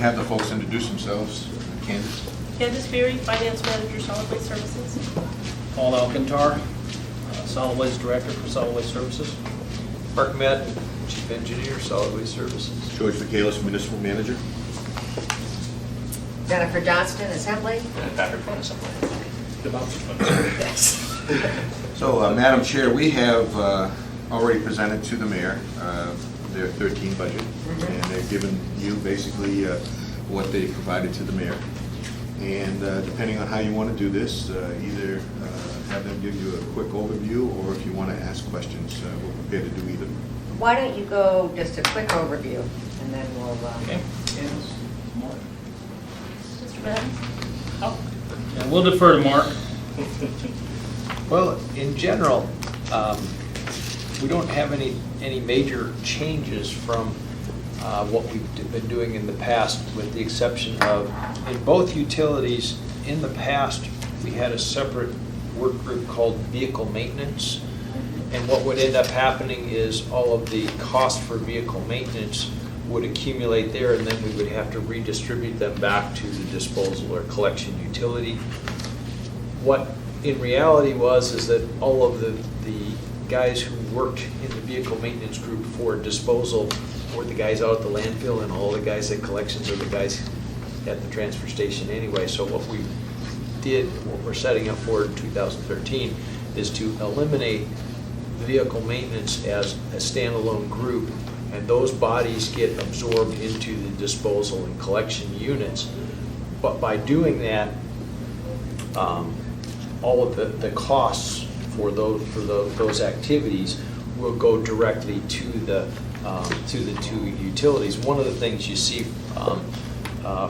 have the folks introduce themselves. Candace? Candace Beery, Finance Manager, Solid Waste Services. Paul Alcantar, Solid Waste Director for Solid Waste Services. Mark Madden, Chief Engineer, Solid Waste Services. George Michaelis, Municipal Manager. Jennifer Johnston, Assembly. And Patrick from Assembly. So, Madam Chair, we have already presented to the mayor their 13 budget, and they've given you basically what they provided to the mayor. And depending on how you want to do this, either have them give you a quick overview, or if you want to ask questions, we're prepared to do either. Why don't you go just a quick overview, and then we'll, Okay. Mr. Madden? And we'll defer to Mark. Well, in general, we don't have any major changes from what we've been doing in the past, with the exception of, in both utilities, in the past, we had a separate work group called vehicle maintenance. And what would end up happening is all of the cost for vehicle maintenance would accumulate there, and then we would have to redistribute them back to the disposal or collection utility. What in reality is that all of the guys who worked in the vehicle maintenance group for disposal were the guys out at the landfill, and all the guys at collections are the guys at the transfer station anyway. So what we did, what we're setting up for in 2013, is to eliminate the vehicle maintenance as a standalone group, and those bodies get absorbed into the disposal and collection units. But by doing that, all of the costs for those activities will go directly to the two utilities. One of the things you see,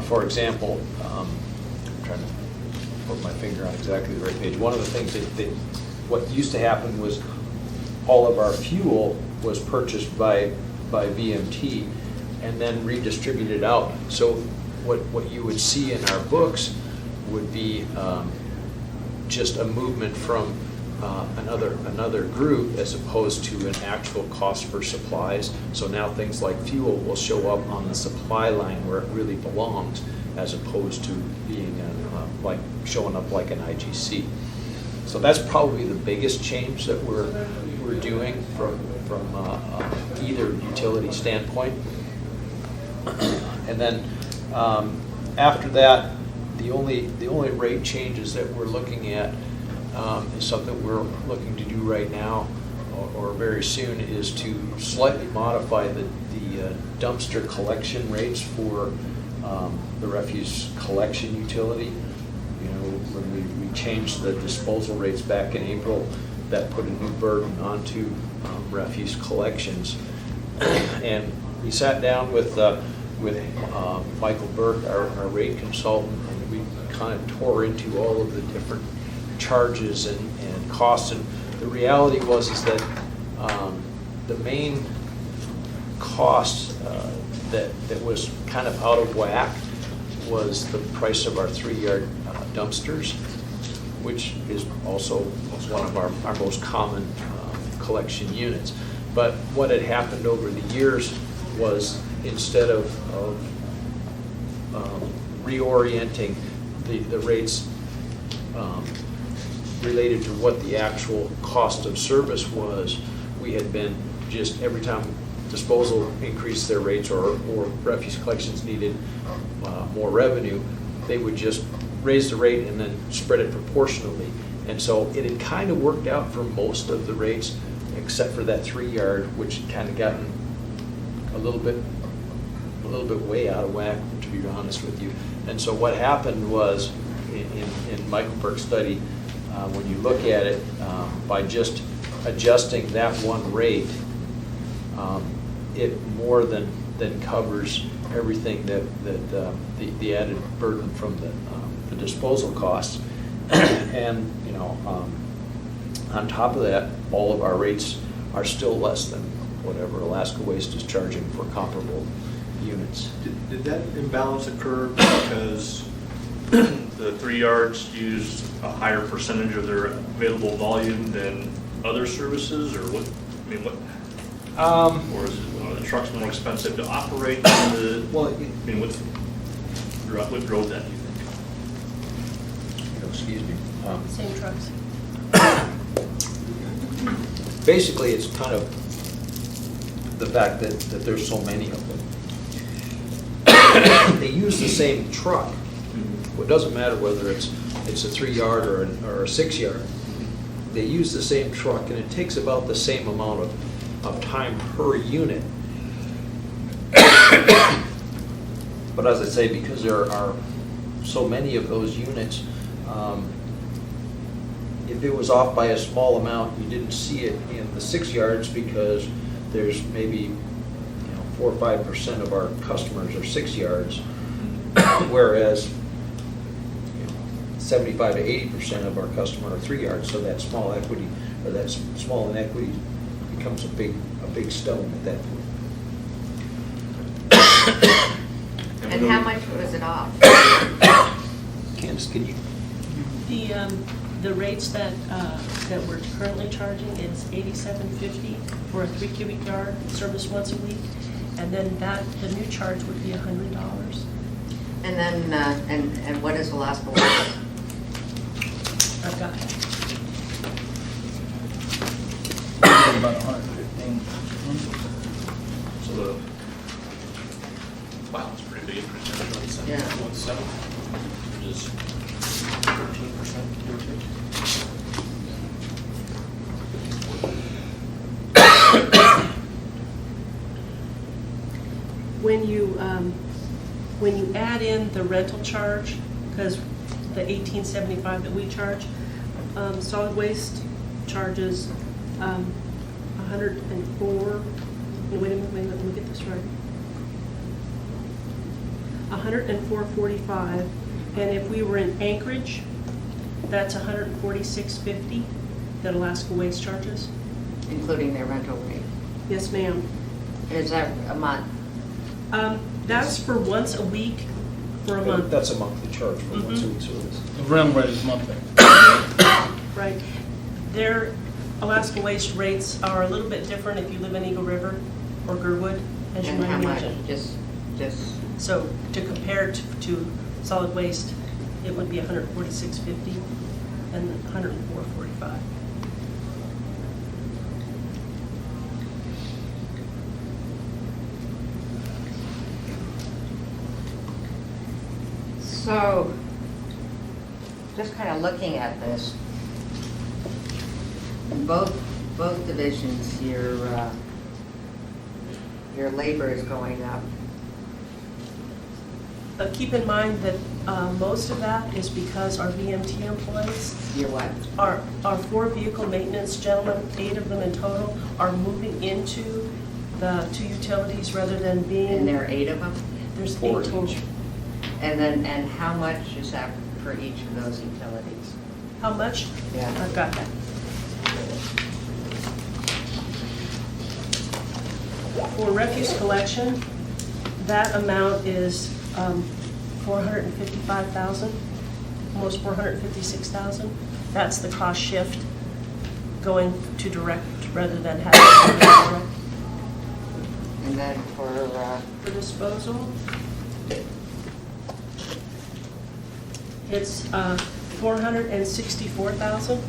for example, I'm trying to put my finger on exactly the right page. One of the things that what used to happen was all of our fuel was purchased by VMT and then redistributed out. So what you would see in our books would be just a movement from another group as opposed to an actual cost for supplies. So now things like fuel will show up on the supply line where it really belongs, as opposed to being like showing up like an IGC. So that's probably the biggest change that we're doing from either utility standpoint. And then after that, the only rate changes that we're looking at is something we're looking to do right now or very soon, is to slightly modify the dumpster collection rates for the refuse collection utility. You know, when we changed the disposal rates back in April, that put a new burden onto refuse collections. And we sat down with Michael Burke, our rate consultant, and we kind of tore into all of the different charges and costs. And the reality is that the main cost that was kind of out of whack was the price of our 3-yard dumpsters, which is also one of our most common collection units. But what had happened over the years was, instead of reorienting the rates related to what the actual cost of service was, we had been just, every time disposal increased their rates or refuse collections needed more revenue, they would just raise the rate and then spread it proportionally. And so it had kind of worked out for most of the rates, except for that 3-yard, which had kind of gotten a little bit way out of whack, to be honest with you. And so what happened was, in Michael Burke's study, when you look at it, by just adjusting that one rate, it more than covers everything that the added burden from the disposal costs. And you know, on top of that, all of our rates are still less than whatever Alaska Waste is charging for comparable units. Did that imbalance occur because the 3 yards used a higher percentage of their available volume than other services, or what? I mean, what? Or is it the trucks more expensive to operate than the? Well, I mean, what's? What drove that, do you think? Excuse me. Same trucks. Basically, it's kind of the fact that there's so many of them. They use the same truck. It doesn't matter whether it's a 3-yard or a 6-yard. They use the same truck, and it takes about the same amount of time per unit. But as I say, because there are so many of those units, if it was off by a small amount, you didn't see it in the 6 yards because there's maybe 4 or 5% of our customers are 6 yards, whereas 75 to 80% of our customers are 3 yards. So that small equity, or that small inequity, becomes a big stone at that point. And how much was it off? Candace, can you? The rates that we're currently charging is $87.50 for a 3 cubic yard service once a week. And then the new charge would be $100. And then, and what is Alaska Waste? I've got it. About 115. So wow, it's pretty big increase. Yeah. 1.7, which is 13%, give or take. When you add in the rental charge, because the $18.75 that we charge, solid waste charges 104. Wait a minute, let me get this right. 104.45, and if we were in Anchorage, that's 146.50 that Alaska Waste charges. Including their rental rate. Yes, ma'am. And is that a month? That's for once a week for a month. That's a monthly charge for once a week service. The rental rate is monthly. Right. Their Alaska Waste rates are a little bit different if you live in Eagle River or Gerwood, as you And might how much? imagine. Just, So to compare to solid waste, it would be 146.50 and 104.45. so, just kind of looking at this, in both divisions, your labor is going up. But keep in mind that most of that is because our VMT employees, Your what? our 4 vehicle maintenance gentlemen, 8 of them in total, are moving into the 2 utilities rather than being. And there are 8 of them? There's 8 4 total. each. And how much is that for each of those utilities? How much? Yeah. I've got that. For refuse collection, that amount is $455,000, almost $456,000. That's the cost shift going to direct rather than having to go direct. And then For disposal, it's $464,000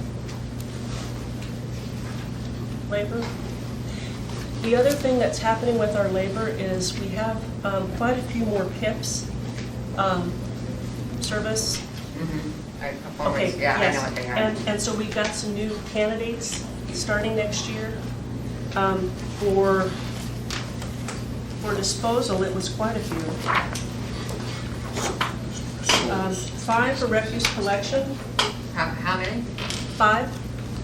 labor. The other thing that's happening with our labor is we have quite a few more PIPs service. performance, yeah, I know what they are. And so we've got some new candidates starting next year. For disposal, it was quite a few. 5 for refuse collection, How many? 5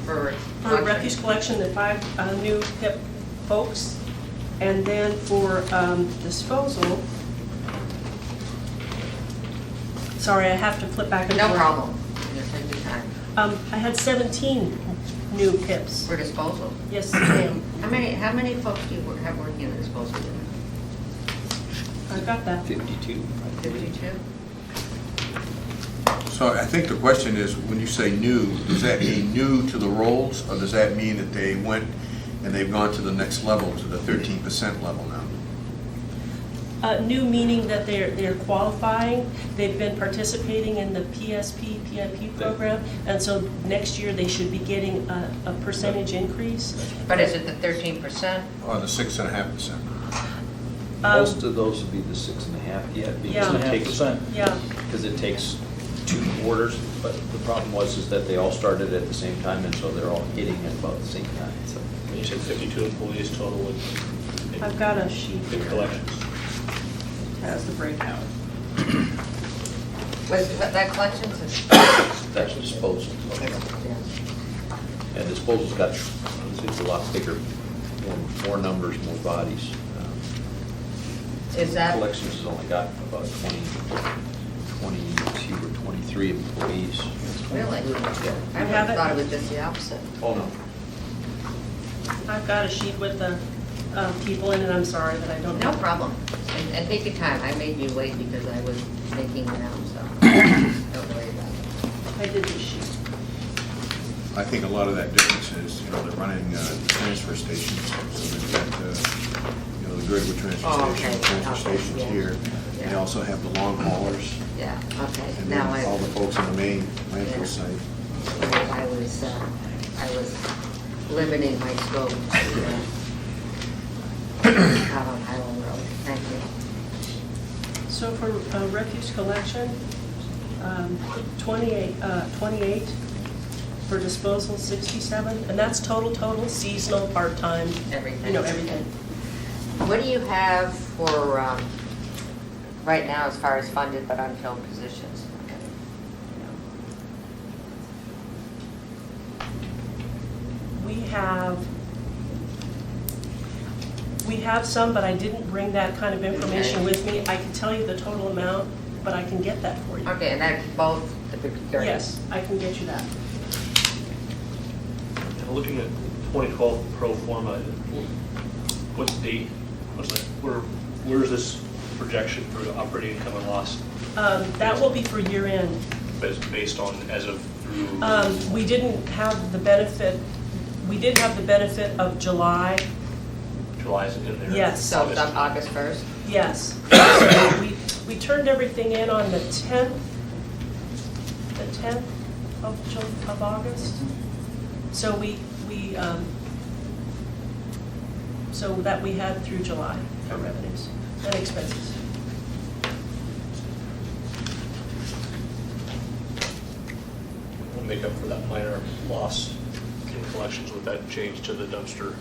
For for refuse collection, the 5 new PIP folks. And then for disposal, sorry, I have to flip back and No forth. problem. Just take your time. I had 17 new PIPs. For disposal. Yes, ma'am. How many folks do you have working in the disposal unit? I've got that. 52. 52? So I think the question is, when you say new, does that mean new to the roles, or does that mean that they went and they've gone to the next level, to the 13% level now? New meaning that they're qualifying. They've been participating in the PSP, PIP program, and so next year they should be getting a percentage increase. But is it the 13%? Or the 6.5%. Most of those would be the 6.5 yet, Yeah. because it takes, 6.5%. Yeah, because it takes 2 quarters, but the problem is that they all started at the same time, and so they're all hitting at about the same time, so. You said 52 employees total in I've got a sheet in here. collections. Has the breakout. Was that collections? That's disposal. And disposal's got, it's a lot bigger, more numbers, more bodies. Is that, Collections has only got about 22 or 23 employees. really? I You would have have it? thought it was just the opposite. Oh, no. I've got a sheet with the people in it. I'm sorry that I don't No know. problem. And take your time. I made you wait because I was making it out, so don't worry about it. I did this sheet. I think a lot of that difference is, they're running transfer stations, so they've got, the Goodwood transfer Oh, station, okay. transfer Okay, stations yeah. here. They Yeah. also have the long haulers, Yeah, okay. and Now then all the folks on the main Yeah. landfill site. I was limiting my scope to, out on Highland Road. Thank you. So for refuse collection, 28, for disposal, 67, and that's total, seasonal, part-time, Everything. everything. What do you have for, right now as far as funded but unfilled positions? We have some, but I didn't bring that kind of information with me. I can tell you the total amount, but I can get that for you. Okay, and that's both the 30? Yes, I can get you that. And looking at 2012 pro forma, what's the date? Where's this projection for operating income and loss? That will be for year end. Based on as of through? We didn't have the benefit, we did have the benefit of July, July's in there? Yes. So it's on August 1st? yes. So we turned everything in on the 10th of August. So so that we had through July for revenues and expenses. We'll make up for that minor loss in collections with that change to the dumpster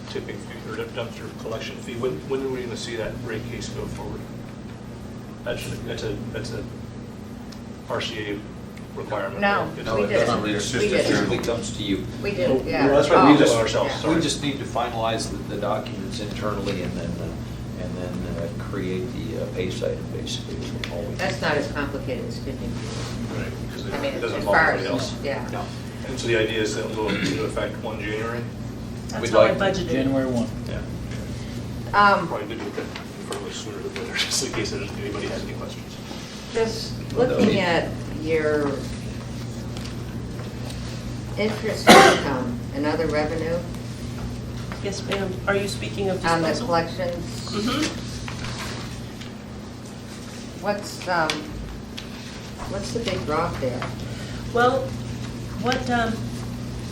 tipping fee, or dumpster collection fee. When are we going to see that rate case go forward? That's a RCA requirement. No. right? No, We it did. doesn't. We It did. usually comes to you. We Oh, did, yeah. well, that's right, we Oh, did it ourselves, yeah. sorry. We just need to finalize the documents internally and then create the pay site, basically. is all we do. That's not as complicated as tipping. Right, because I mean, it doesn't as involve far anybody as, else. yeah. No. And so the idea is that it'll go into effect 1 January? That's We'd how I like to- budgeted. January 1. Yeah. Um, Probably good to get that confirmed sooner than later, just in case anybody has any questions. Just looking at your interest income and other revenue Yes, ma'am. Are you speaking of on the disposal? collections, Mhm. what's the big drop there? Well,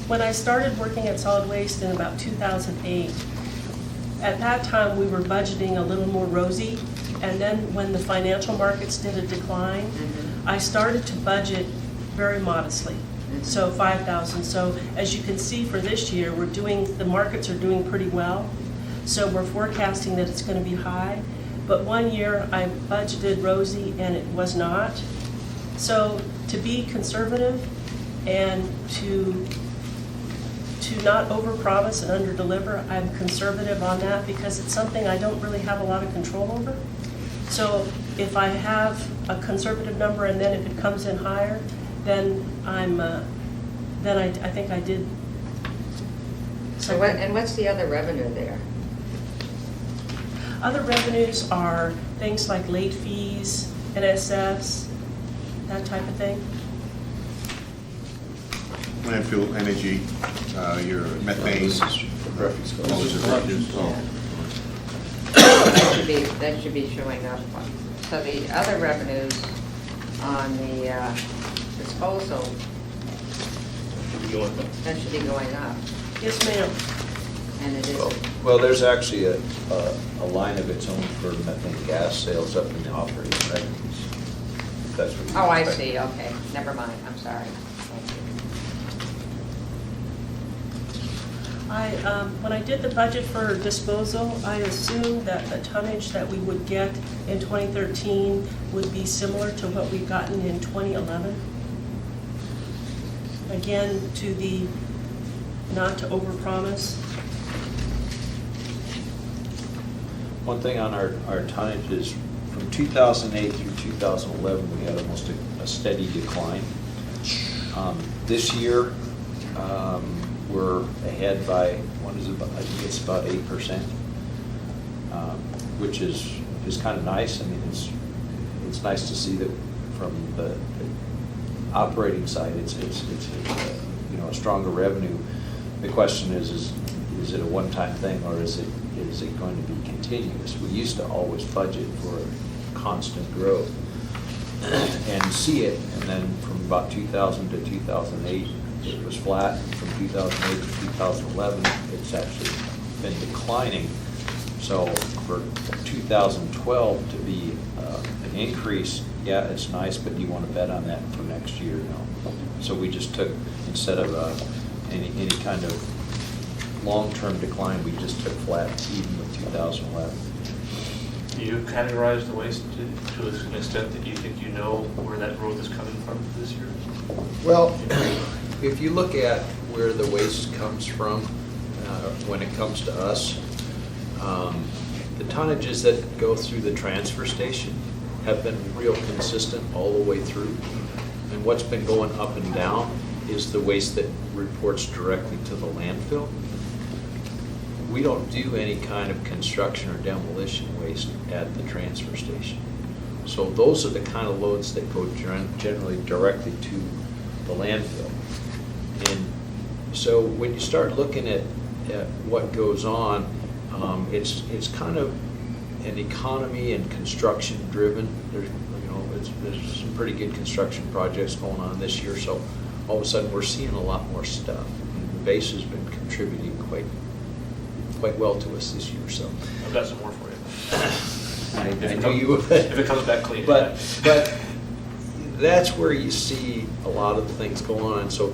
when I started working at solid waste in about 2008, at that time, we were budgeting a little more rosy, and then when the financial markets did a decline, I started to budget very modestly, so 5,000. So as you can see for this year, the markets are doing pretty well, so we're forecasting that it's going to be high. But one year, I budgeted rosy, and it was not. So to be conservative and to not overpromise and underdeliver, I'm conservative on that because it's something I don't really have a lot of control over. So if I have a conservative number and then if it comes in higher, then I think I did. So what, and what's the other revenue there? Other revenues are things like late fees, NSFs, that type of thing. Landfill energy, your methane. This is refuse all those collection. are refuse. Oh. should be showing up. So the other revenues on the disposal, that should be going up, Yes, ma'am. and it Well- isn't. Well, there's actually a line of its own for methane gas sales up in the operating revenues. If that's what you Oh, I expect. see, okay, never mind, I'm sorry. Thank you. When I did the budget for disposal, I assumed that the tonnage that we would get in 2013 would be similar to what we've gotten in 2011. Again, not to overpromise. One thing on our tonnage is from 2008 through 2011, we had almost a steady decline. This year, we're ahead by, what is it, I think it's about 8%, which is kind of nice. I mean, it's nice to see that from the operating side, it's a stronger revenue. The question is it a one-time thing, or is it going to be continuous? We used to always budget for constant growth and see it, and then from about 2000 to 2008, it was flat. From 2008 to 2011, it's actually been declining. So for 2012 to be an increase, yeah, it's nice, but do you want to bet on that for next year? No. So we just took, instead of any kind of long-term decline, we just took flat even with 2011. Do you categorize the waste to an extent that you think you know where that growth is coming from this year? Well, if you look at where the waste comes from, when it comes to us, the tonnages that go through the transfer station have been real consistent all the way through. And what's been going up and down is the waste that reports directly to the landfill. We don't do any kind of construction or demolition waste at the transfer station. So those are the kind of loads that go generally directly to the landfill. And so when you start looking at what goes on, it's kind of an economy and construction driven. There's some pretty good construction projects going on this year, so all of a sudden we're seeing a lot more stuff. And the base has been contributing quite well to us this year, so. I've got some more for you. I If it knew comes- you would. If it comes back clean. But that's where you see a lot of the things go on. So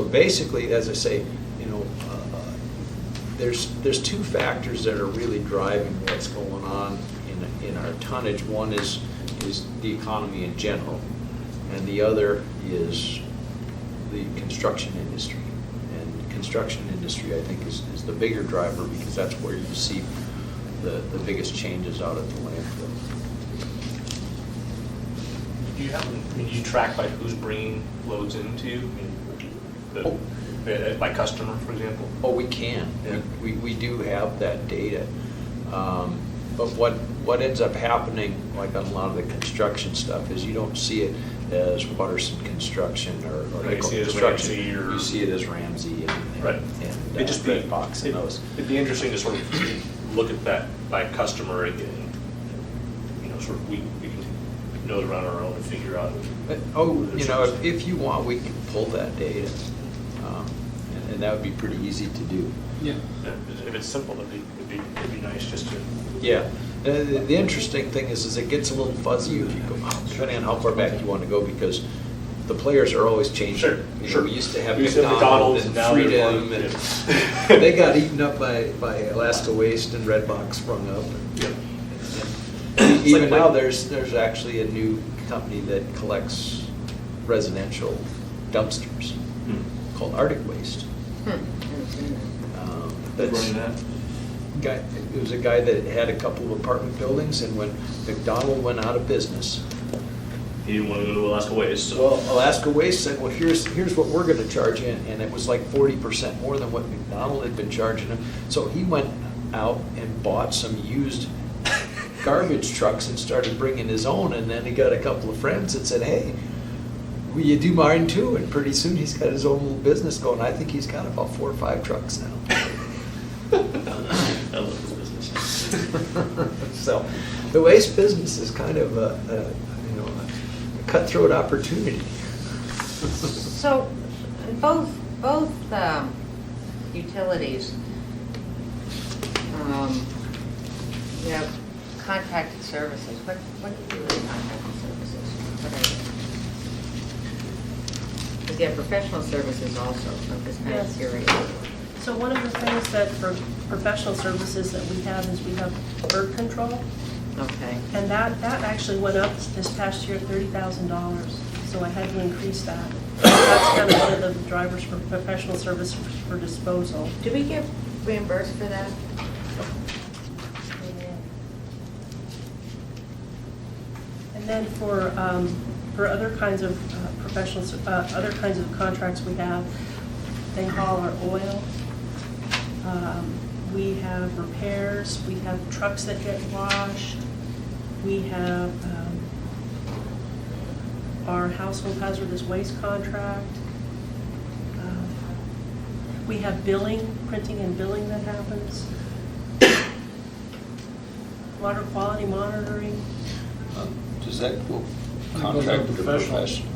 basically, as I say, there's two factors that are really driving what's going on in our tonnage. One is the economy in general, and the other is the construction industry. And construction industry, I think, is the bigger driver, because that's where you see the biggest changes out at the landfill. Do you you track by who's bringing loads into you? By customer, for example? Oh, we can. Yeah. We do have that data. But what ends up happening, like on a lot of the construction stuff, is you don't see it as Watterson Construction or Right, you Nickel see it as Construction. Ramsey or- You see it as Ramsey Right. and It'd just be, Redbox and those. it'd be interesting to sort of look at that by customer and, sort of we can know it around our own and figure out. If you want, we can pull that data. And that would be pretty easy to do. Yeah, if it's simple, it'd be nice just to. Yeah. The interesting thing is it gets a little fuzzy if you go, depending on how far back you want to go, because the players are always changing. Sure. We used to have We used to have McDonald's and McDonald's, and now they're Freedom, one, and they got eaten up by Alaska Waste, and Redbox sprung up. And even now, there's actually a new company that collects residential dumpsters called Arctic Waste. That's- Running that. It was a guy that had a couple of apartment buildings, and when McDonald went out of business, He didn't want to go to Alaska Waste, so. well, Alaska Waste said, well, here's what we're gonna charge you, and it was like 40% more than what McDonald had been charging him. So he went out and bought some used garbage trucks and started bringing his own, and then he got a couple of friends that said, hey, will you do mine too? And pretty soon he's got his own little business going. I think he's got about 4 or 5 trucks now. I love this business. So the waste business is kind of a cutthroat opportunity. So, both utilities, you have contracted services. What do you do with contracted services? What are they? Because you have professional services also, so I'm just kind of Yes. curious. So one of the things that for professional services that we have is we have bird control. Okay. And that actually went up this past year, $30,000, so I had to increase that. That's kind of one of the drivers for professional service for disposal. Do we get reimbursed for that? And then for other kinds of other kinds of contracts we have, they haul our oil. We have repairs, we have trucks that get washed, we have our household hazardous waste contract. We have billing, printing and billing that happens. Water quality monitoring. Does that go Contract contract or professional. professional?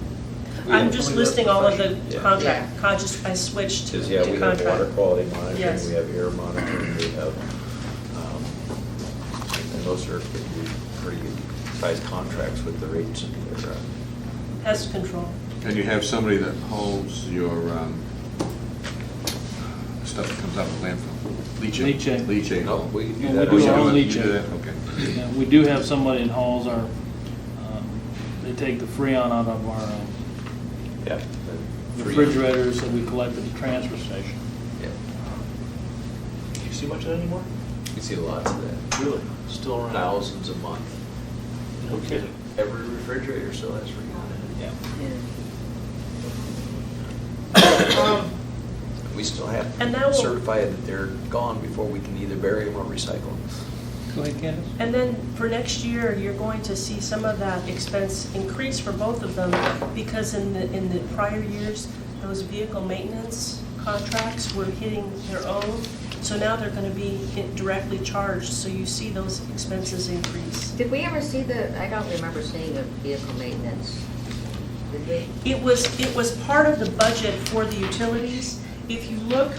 I'm just listing all of the Yeah. contract, I switched to Because, yeah, we have water contract. quality monitoring, Yes. we have air monitoring, we have, and those are pretty good sized contracts with the rates and their, Pest control. And you have somebody that hauls your stuff that comes out of the landfill? Leachate. Leachate. No, we do No, that. we do You our own it? You leachate. do that? Okay. Yeah, we do have somebody that hauls our, they take the freon out of our Yeah. refrigerators that we collect at the transfer station. Yeah. Do you see much of that anymore? You see lots of that. Really? Still around? Thousands a month. No kidding. Every refrigerator still has freon in Yeah. Yeah. We still have And that to will- certify that they're gone before we can either bury them or recycle them. Go ahead, Candace. And then for next year, you're going to see some of that expense increase for both of them because in the prior years, those vehicle maintenance contracts were hitting their own. So now they're going to be directly charged, so you see those expenses increase. Did we ever see I don't remember seeing the vehicle maintenance. Did we? It was part of the budget for the utilities. If you look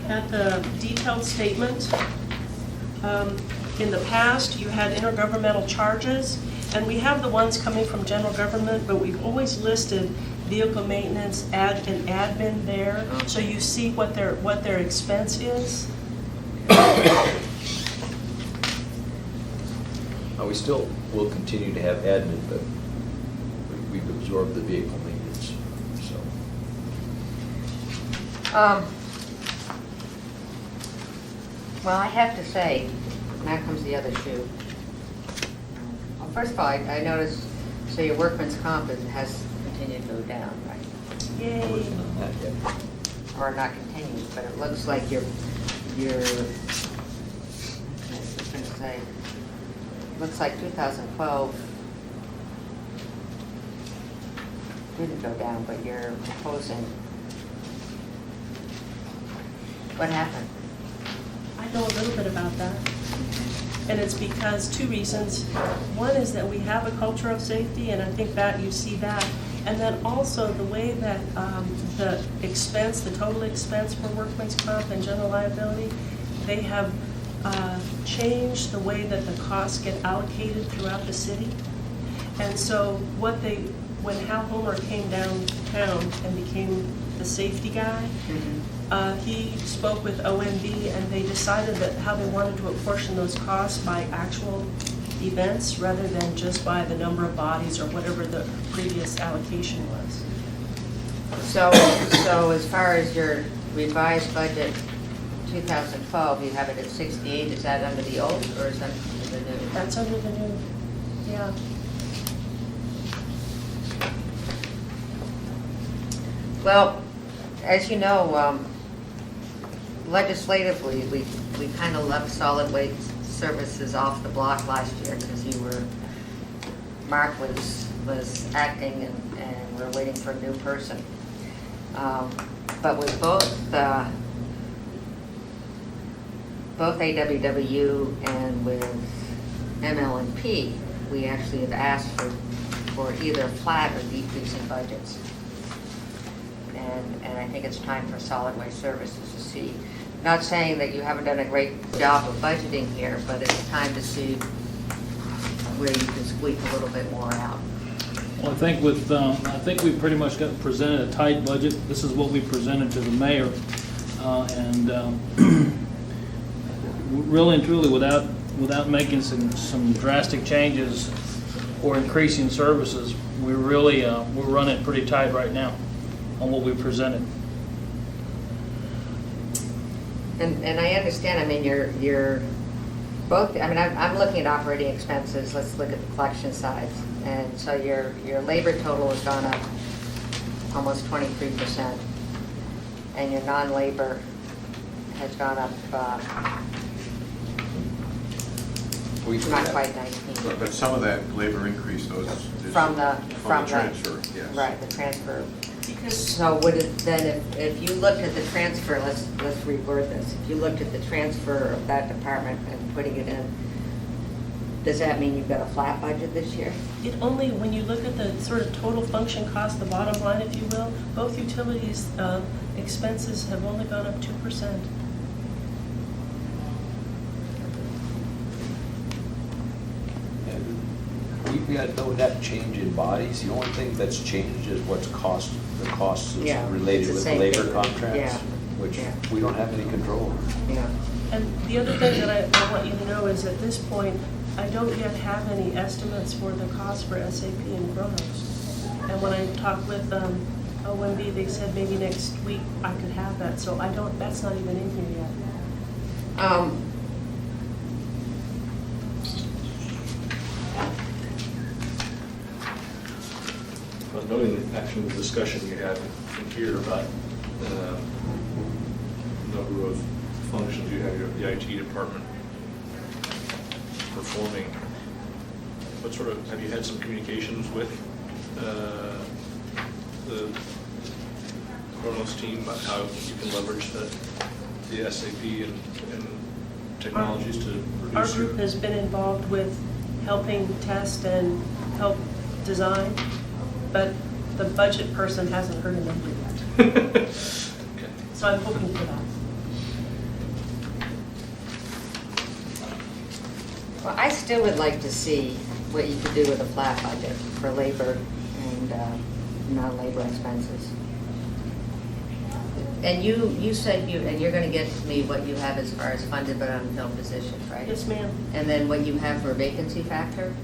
at the detailed statement, in the past, you had intergovernmental charges, and we have the ones coming from general government, but we've always listed vehicle maintenance, and admin there, so you see what their expense is. We still will continue to have admin, but we've absorbed the vehicle maintenance, so. Well, I have to say, now comes the other shoe. Well, first of all, I noticed, so your workman's comp has continued to go down, right? Yay. Not yet. Or not continued, but it looks like I was going to say, looks like 2012 didn't go down, but you're proposing. What happened? I know a little bit about that. And it's because two reasons. One is that we have a culture of safety, and I think that you see that. And then also the way that the expense, the total expense for workman's comp and general liability, they have changed the way that the costs get allocated throughout the city. And so when Hal Homer came downtown and became the safety guy, he spoke with OMB, and they decided that how they wanted to apportion those costs by actual events rather than just by the number of bodies or whatever the previous allocation was. So as far as your revised budget, 2012, you have it at 68, is that under the old, or is that under the new? That's under the new, yeah. Well, as you know, legislatively, we kind of left solid waste services off the block last year because Mark was acting and we're waiting for a new person. But with both AWW and with ML&P, we actually have asked for either flat or decreasing budgets. And I think it's time for solid waste services to see. Not saying that you haven't done a great job of budgeting here, but it's time to see where you can squeak a little bit more out. Well, I think we pretty much got presented a tight budget. This is what we presented to the mayor. Really and truly, without making some drastic changes or increasing services, we're running pretty tight right now on what we presented. And I understand, I mean, you're both, I mean, I'm looking at operating expenses, let's look at the collection side. And so your labor total has gone up almost 23%, and your non-labor has gone up, not quite 19. But some of that labor increase, those is From the transfer, yes. Right, the transfer. Because So would it then, if you looked at the transfer, let's reword this. If you looked at the transfer of that department and putting it in, does that mean you've got a flat budget this year? it only, when you look at the sort of total function cost, the bottom line, if you will, both utilities expenses have only gone up 2%. We had no net change in bodies. The only thing that's changed is the costs Yeah, that's related it's the with the same labor thing. contracts, Yeah. which Yeah. we don't have any control over. Yeah. And the other thing that I want you to know is at this point, I don't yet have any estimates for the cost for SAP and Kronos. And when I talked with OMB, they said maybe next week I could have that, so that's not even in here yet. Noting actually the discussion you had in here about the number of functions you have, the IT department performing, have you had some communications with the Kronos team about how you can leverage the SAP and technologies to Our reduce your... group has been involved with helping test and help design, but the budget person hasn't heard a number yet. Okay. So I'm hoping for that. Well, I still would like to see what you could do with a flat budget for labor and non-labor expenses. And you said and you're gonna get me what you have as far as funded but unfilled positions, right? Yes, ma'am. And then what you have for vacancy factor?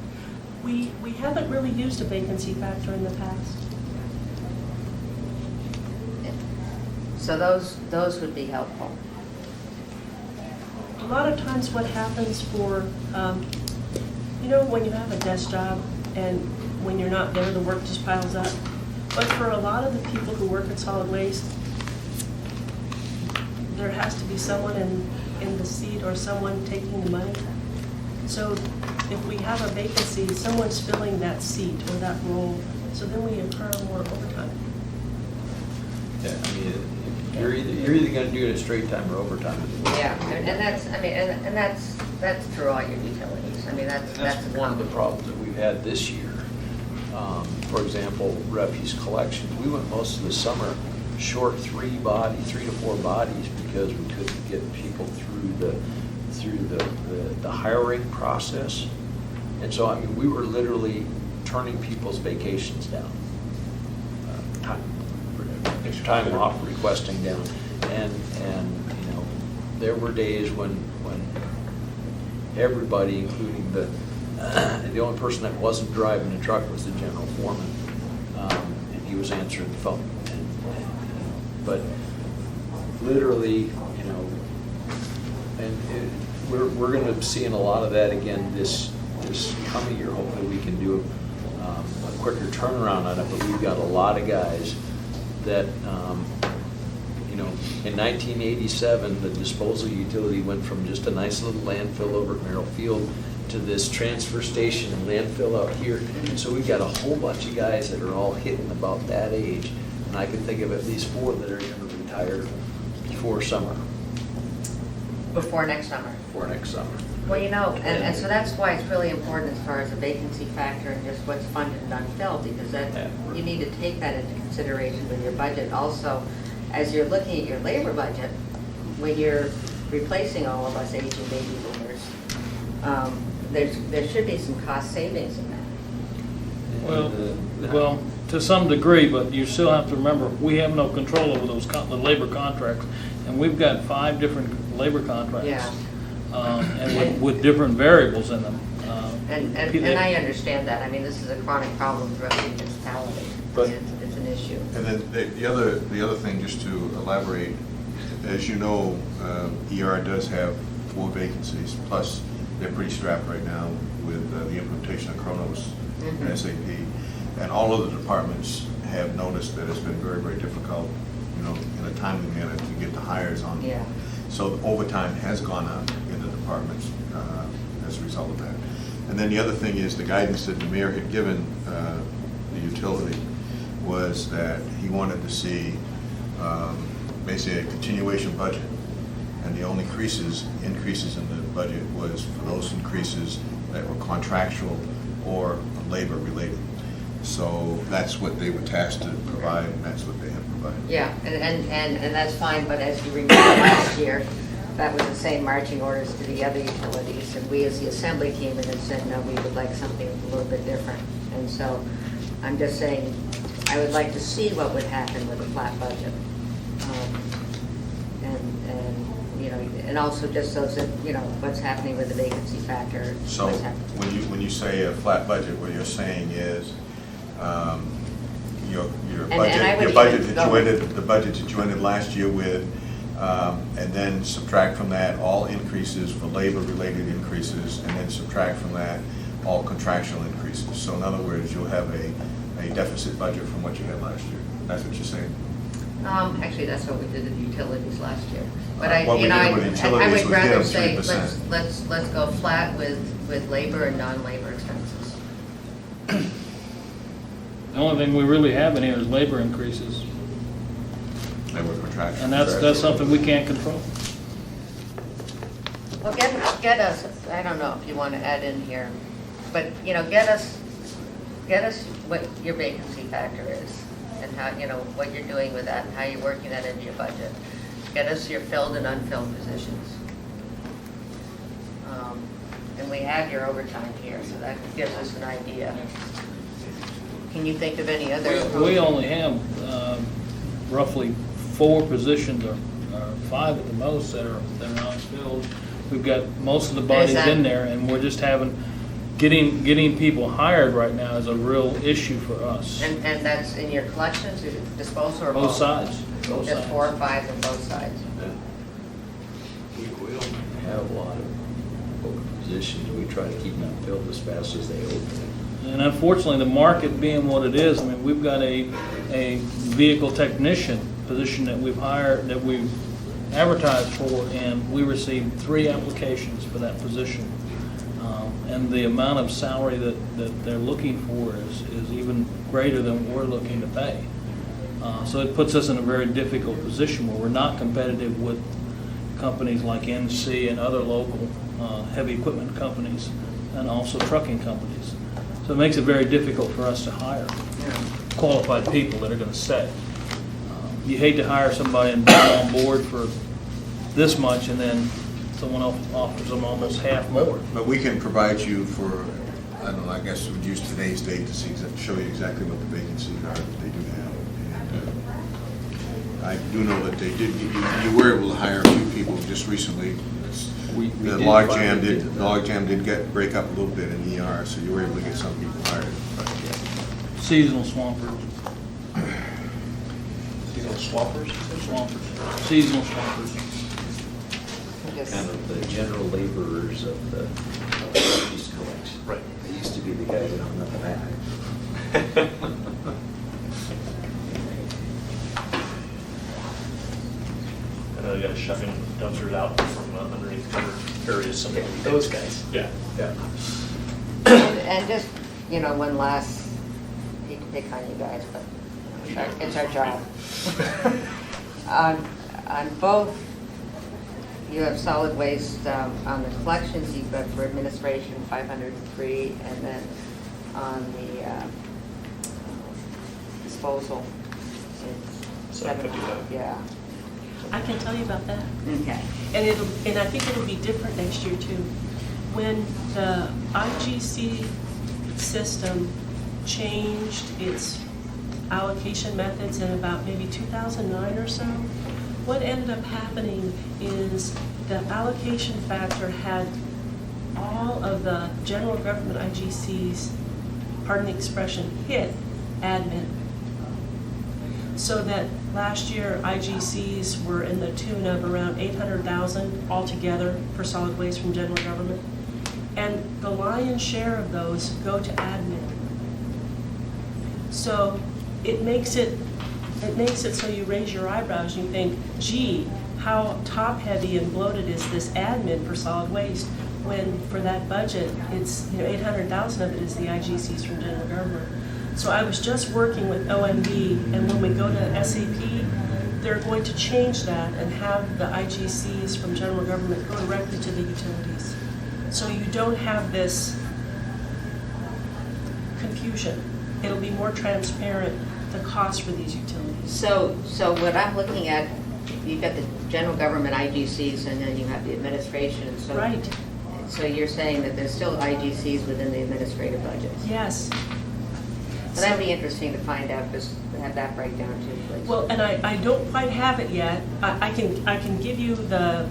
We haven't really used a vacancy factor in the past. So those would be helpful. A lot of times what happens for, when you have a desk job and when you're not there, the work just piles up. But for a lot of the people who work at solid waste, there has to be someone in the seat or someone taking the money. So if we have a vacancy, someone's filling that seat or that role, so then we incur more overtime. Yeah, I mean, you're either gonna do it at straight time or overtime. Yeah, and that's through all your utilities. I mean, that's a one of the problems that we've had this year. For example, refuse collections, we went most of the summer short 3 to 4 bodies because we couldn't get people through the hiring process. And so, I mean, we were literally turning people's vacations down. Time off requesting down. And there were days when everybody, including the only person that wasn't driving the truck was the general foreman, and he was answering the phone. But literally, we're going to see a lot of that again this coming year. Hopefully, we can do a quicker turnaround on it. But we've got a lot of guys that, in 1987, the disposal utility went from just a nice little landfill over at Merrill Field to this transfer station and landfill out here. So we've got a whole bunch of guys that are all hitting about that age. And I can think of at least 4 that are going to retire before summer. before next summer. For next summer. Well, and so that's why it's really important as far as the vacancy factor and just what's funded and unfilled, because that, you need to take that into consideration with your budget. Also, as you're looking at your labor budget, when you're replacing all of us aging baby boomers, there should be some cost savings in that. Well, to some degree, but you still have to remember, we have no control over those the labor contracts, and we've got 5 different labor contracts. Yeah. And with different variables in them. And I understand that. I mean, this is a chronic problem throughout the municipality. But- It's an issue. And then the other thing, just to elaborate, as you know, ER does have 4 vacancies, plus they're pretty strapped right now with the implementation of Kronos and SAP. And all of the departments have noticed that it's been very, very difficult, in a timely manner to get the hires on. Yeah. So the overtime has gone up in the departments as a result of that. And then the other thing is the guidance that the mayor had given the utility was that he wanted to see basically a continuation budget. And the only increases in the budget was for those increases that were contractual or labor related. So that's what they were tasked to provide, and that's what they have provided. Yeah, and that's fine, but as you remember last year, that was the same marching orders to the other utilities, and we as the assembly came in and said, no, we would like something a little bit different. And so, I'm just saying, I would like to see what would happen with a flat budget. And also just so that, what's happening with the vacancy factor. So what's happening. when you say a flat budget, what you're saying is your I would budget even that you go- ended, the budget that you ended last year with, and then subtract from that all increases for labor-related increases, and then subtract from that all contractual increases. So in other words, you'll have a deficit budget from what you had last year. That's what you're saying? Actually, that's what we did with utilities last year. But What we did with utilities I was would get rather them say, 3%. let's go flat with labor and non-labor expenses. The only thing we really have in here is labor increases, They were contractual. and that's something we can't control. Well, get us, I don't know if you want to add in here, but, get us what your vacancy factor is, and how, what you're doing with that, and how you're working that into your budget. Get us your filled and unfilled positions. And we have your overtime here, so that gives us an idea. Can you think of any other? We only have roughly 4 positions, or 5 at the most, that are unfilled. We've got most of the bodies in there, and we're just getting people hired right now is a real issue for us. And that's in your collections, or disposal, or both? Both sides. Both Just sides. 4 or 5 on both sides. We don't have a lot of open positions. We try to keep them filled as fast as they open. And unfortunately, the market being what it is, I mean, we've got a vehicle technician position that we've hired, that we've advertised for, and we received 3 applications for that position. And the amount of salary that they're looking for is even greater than what we're looking to pay. So it puts us in a very difficult position where we're not competitive with companies like NC and other local heavy equipment companies, and also trucking companies. So it makes it very difficult for us to hire qualified people that are going to stay. You hate to hire somebody and bring them on board for this much, and then someone else offers them almost half more. But we can provide you for, I don't know, I guess we'd use today's date to see, show you exactly what the vacancies are that they do have. And I do know that they did, you were able to hire a few people just recently. We The did logjam finally did, get the logjam did break up a little bit in ER, so you were able to get some people hired. But, Seasonal swampers. Seasonal swampers? Swampers. Seasonal swampers. kind of the general laborers of the refuse collection. Right. They used to be the guys that hung up the bag. I know you got shucking dumpsters out from underneath covered areas. Some of Those guys. Yeah. Yeah. And just, one last, hate to pick on you guys, but it's our job. On both you have solid waste on the collections, you've got for administration 503, and then on the disposal, it's 755. Yeah. I can tell you about that. Okay. And I think it'll be different next year too. When the IGC system changed its allocation methods in about maybe 2009 or so, what ended up happening is the allocation factor had all of the general government IGCs, pardon the expression, hit admin. So that last year IGCs were in the tune of around 800,000 altogether for solid waste from general government. And the lion's share of those go to admin. So it makes it so you raise your eyebrows and you think, gee, how top-heavy and bloated is this admin for solid waste? When for that budget, it's 800,000 of it is the IGCs from general government. So I was just working with OMB, and when we go to SAP, they're going to change that and have the IGCs from general government go directly to the utilities. So you don't have this confusion. It'll be more transparent, the cost for these utilities. So what I'm looking at, you've got the general government IGCs, and then you have the administration. So, Right, So you're saying that there's still IGCs within the administrative budgets? yes. So that'd be interesting to find out, just to have that breakdown too, please. Well, and I don't quite have it yet. I can give you the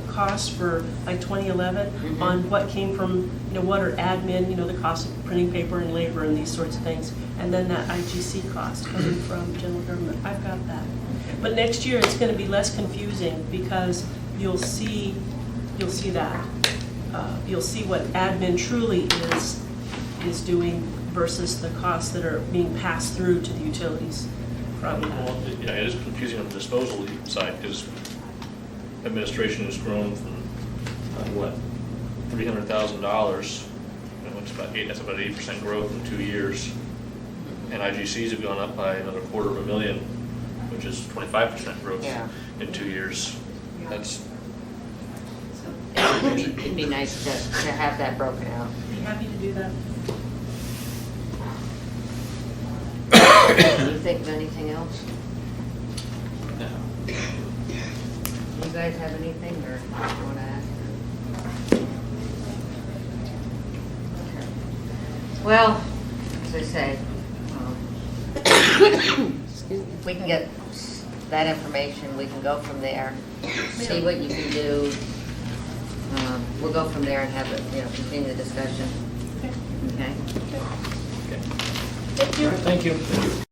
cost for like 2011 on what came from, what are admin, the cost of printing paper and labor and these sorts of things, and then that IGC cost coming from general government. I've got that. But next year it's going to be less confusing because you'll see that. You'll see what admin truly is doing versus the costs that are being passed through to the utilities from that. Well, yeah, it is confusing on the disposal side, because administration has grown from, $300,000, that's about 8% growth in 2 years. And IGCs have gone up by another $250,000, which is 25% growth Yeah. in 2 years. That's, It'd be nice to have that broken out. Be happy to do that. Can you think of anything else? No. You guys have anything, or you want to ask? Okay. Well, as I say, if we can get that information, we can go from there, see what you can do. We'll go from there and have it, continue the discussion. Okay. Okay? Thank you. Thank you.